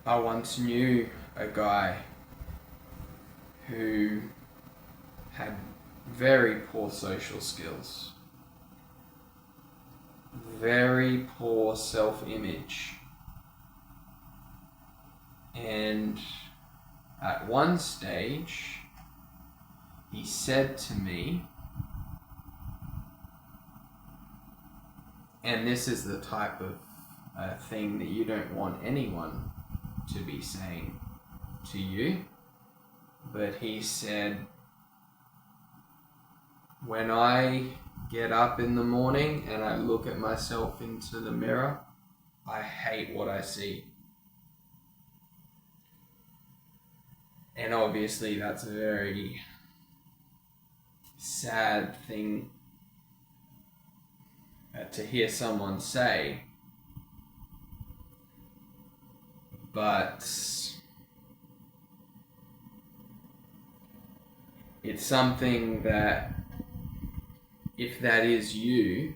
I once knew a guy who had very poor social skills, very poor self-image, and at one stage he said to me, and this is the type of thing that you don't want anyone to be saying to you, but he said, when I get up in the morning and I look at myself into the mirror, I hate what I see. And obviously that's a very sad thing to hear someone say, but it's something that, if that is you,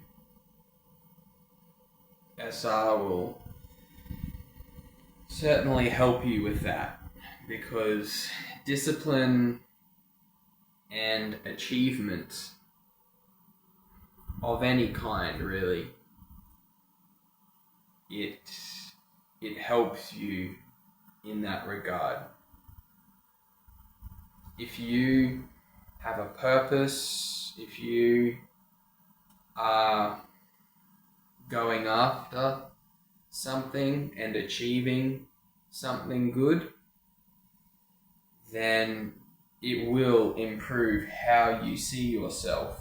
SR will certainly help you with that, because discipline and achievement of any kind, really, it helps you in that regard. If you have a purpose, if you are going after something and achieving something good, then it will improve how you see yourself.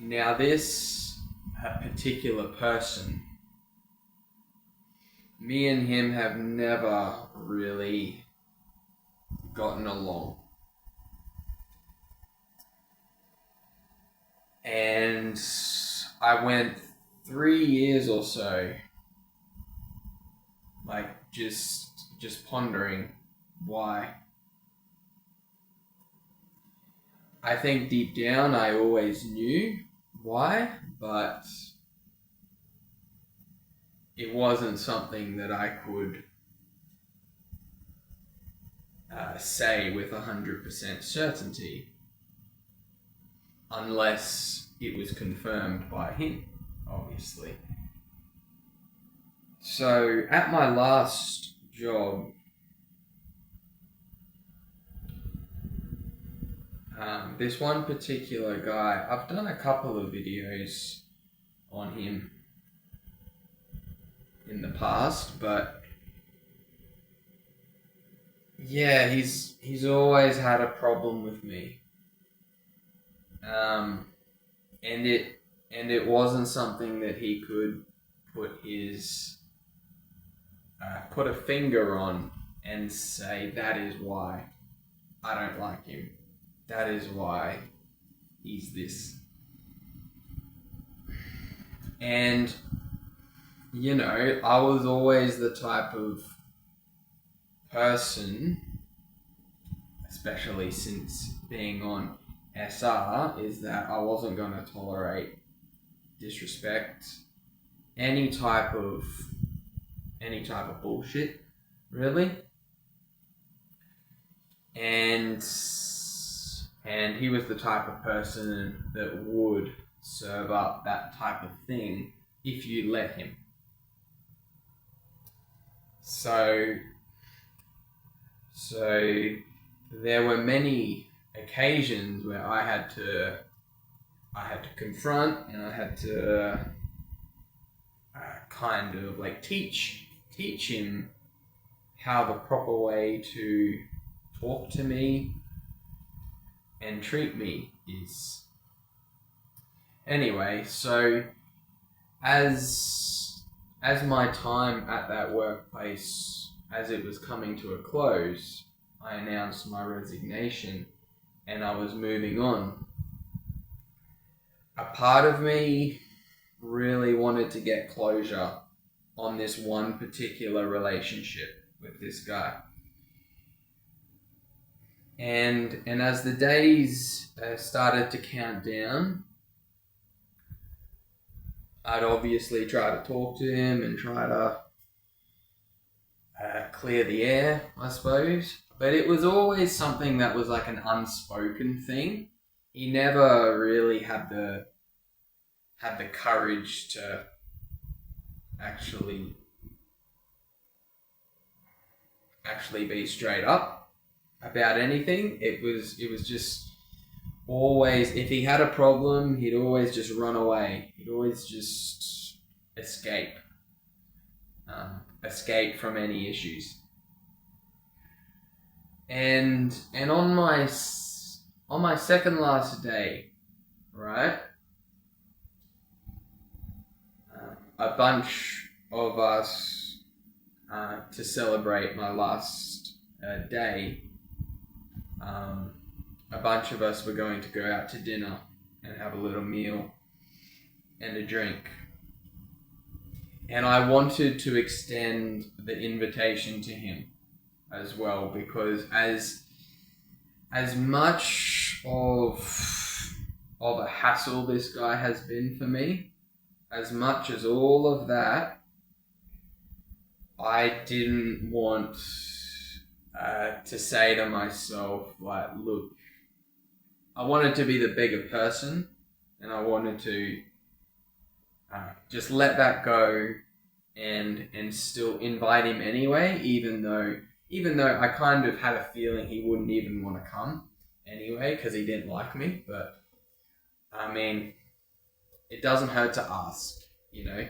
Now this particular person, me and him have never really gotten along. And I went 3 years or so, like just pondering why. I think deep down I always knew why, but it wasn't something that I could say with 100% certainty, unless it was confirmed by him, obviously. So at my last job, this one particular guy, I've done a couple of videos on him in the past, but yeah, he's always had a problem with me. And it wasn't something that he could put a finger on and say, that is why I don't like him. That is why he's this. And, you know, I was always the type of person, especially since being on SR, is that I wasn't going to tolerate disrespect, any type of bullshit, really. And he was the type of person that would serve up that type of thing if you let him. So there were many occasions where I had to confront, and I had to kind of like teach him how the proper way to talk to me and treat me is. Anyway, so as my time at that workplace, as it was coming to a close, I announced my resignation and I was moving on. A part of me really wanted to get closure on this one particular relationship with this guy. And as the days started to count down, I'd obviously try to talk to him and try to clear the air, I suppose. But it was always something that was like an unspoken thing. He never really had the courage to actually be straight up about anything. It was just always, if he had a problem, he'd always just run away. He'd always just escape from any issues. And on my second last day, right, a bunch of us, to celebrate my last day, a bunch of us were going to go out to dinner and have a little meal and a drink. And I wanted to extend the invitation to him as well, because as much of a hassle this guy has been for me, as much as all of that, I didn't want to say to myself, like, look, I wanted to be the bigger person, and I wanted to just let that go and still invite him anyway, even though I kind of had a feeling he wouldn't even want to come anyway because he didn't like me. But I mean, it doesn't hurt to ask, you know.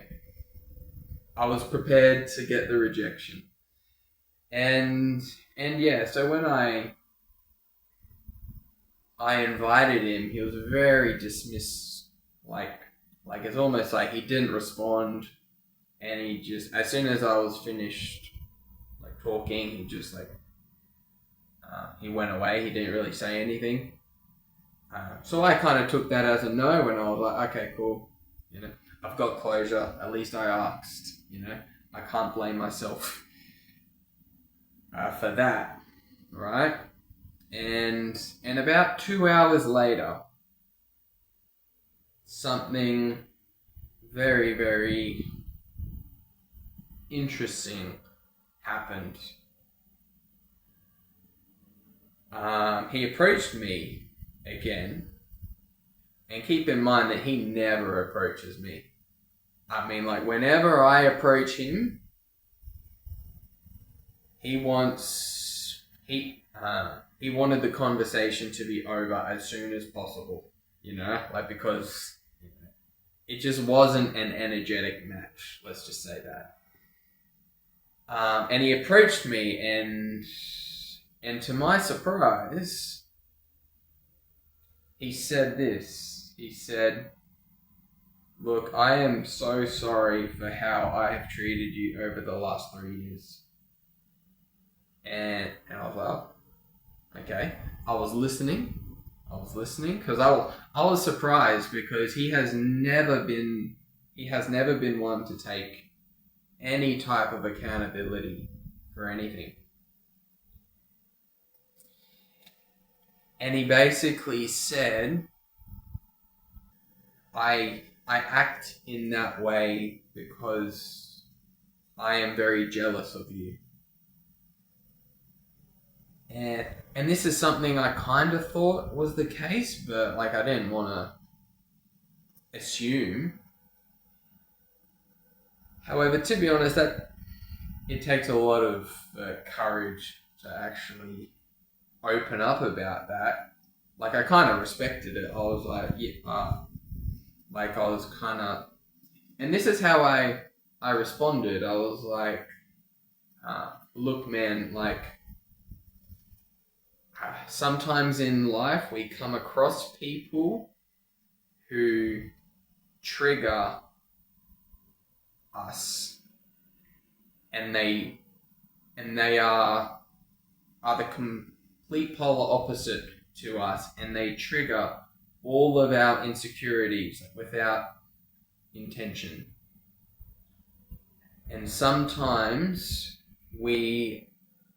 I was prepared to get the rejection. And yeah, so when I invited him, he was very dismissive, like it's almost like he didn't respond, and he just, as soon as I was finished like talking, he just like he went away. He didn't really say anything. So I kind of took that as a no, and I was like, okay, cool, you know, I've got closure. At least I asked, you know. I can't blame myself for that, right? And about 2 hours later, something very, very interesting happened. He approached me again, and keep in mind that he never approaches me. I mean, like, whenever I approach him, he wanted the conversation to be over as soon as possible, you know, like, because it just wasn't an energetic match, let's just say that. And he approached me, and to my surprise, he said this. He said, look, I am so sorry for how I have treated you over the last 3 years. And I was like, oh, okay. I was listening because I was surprised, because he has never been one to take any type of accountability for anything. And he basically said, I act in that way because I am very jealous of you. And this is something I kind of thought was the case, but like, I didn't want to assume. However, to be honest, that it takes a lot of courage to actually open up about that. Like, I kind of respected it. I was like, yeah, like, I was kind of, and this is how I responded. I was like, look, man, like, sometimes in life we come across people who trigger us, and they are the complete polar opposite to us, and they trigger all of our insecurities without intention. And sometimes we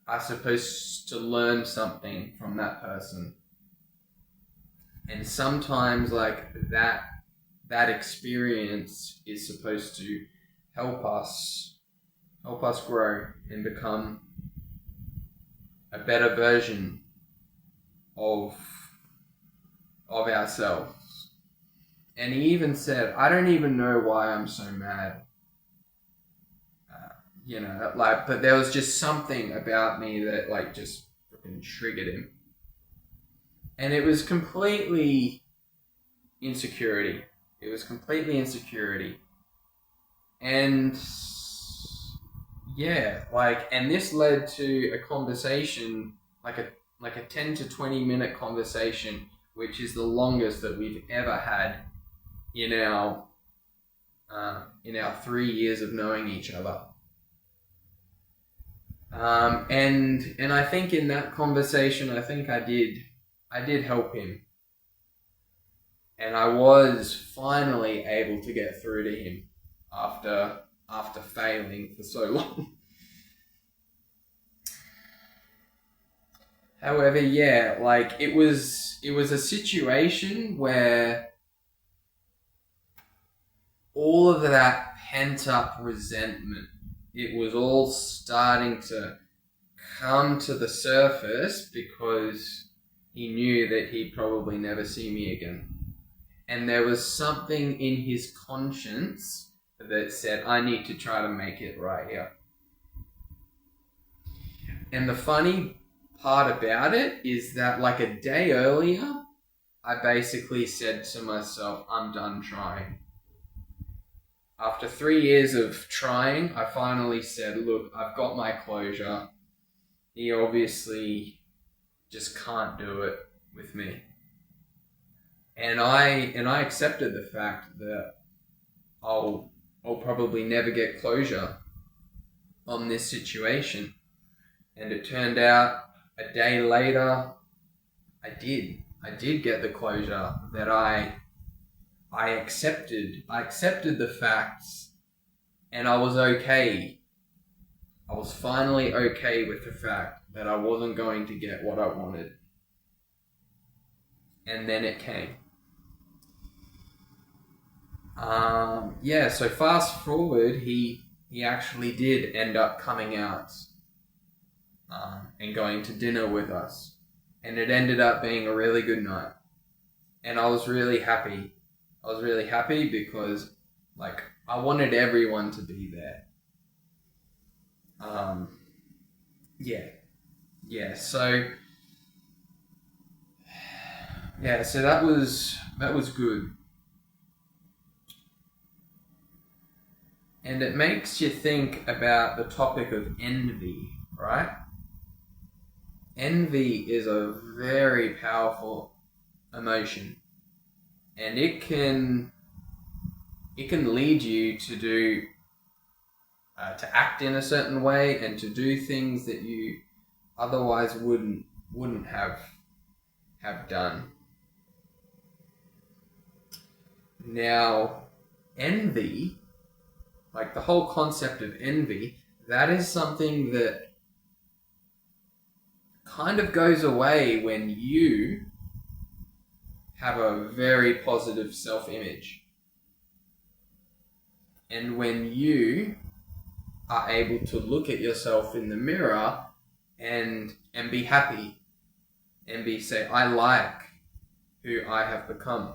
are supposed to learn something from that person. And sometimes, like, that that experience is supposed to help us grow and become a better version of ourselves. And he even said, I don't even know why I'm so mad. But there was just something about me that just freaking triggered him. And it was completely insecurity. It was completely insecurity. And and this led to a conversation, like a 10 to 20 minute conversation, which is the longest that we've ever had in our 3 years of knowing each other. And I think in that conversation, I think I did help him. And I was finally able to get through to him after failing for so long. However, it was a situation where all of that pent up resentment, it was all starting to come to the surface because he knew that he'd probably never see me again. And there was something in his conscience that said, I need to try to make it right here. And the funny part about it is that a day earlier, I basically said to myself, I'm done trying. After 3 years of trying, I finally said, look, I've got my closure. He obviously just can't do it with me. And I accepted the fact that I'll probably never get closure on this situation. And it turned out a day later, I did get the closure that I accepted. I accepted the facts, and I was okay. I was finally okay with the fact that I wasn't going to get what I wanted. And then it came. So fast forward, he actually did end up coming out and going to dinner with us. And it ended up being a really good night. And I was really happy. I was really happy because I wanted everyone to be there. So that was good. And it makes you think about the topic of envy, right? Envy is a very powerful emotion. And it can lead you to do, to act in a certain way and to do things that you otherwise wouldn't have done. Now, envy, the whole concept of envy, that is something that kind of goes away when you have a very positive self-image. And when you are able to look at yourself in the mirror and be happy and say, I like who I have become.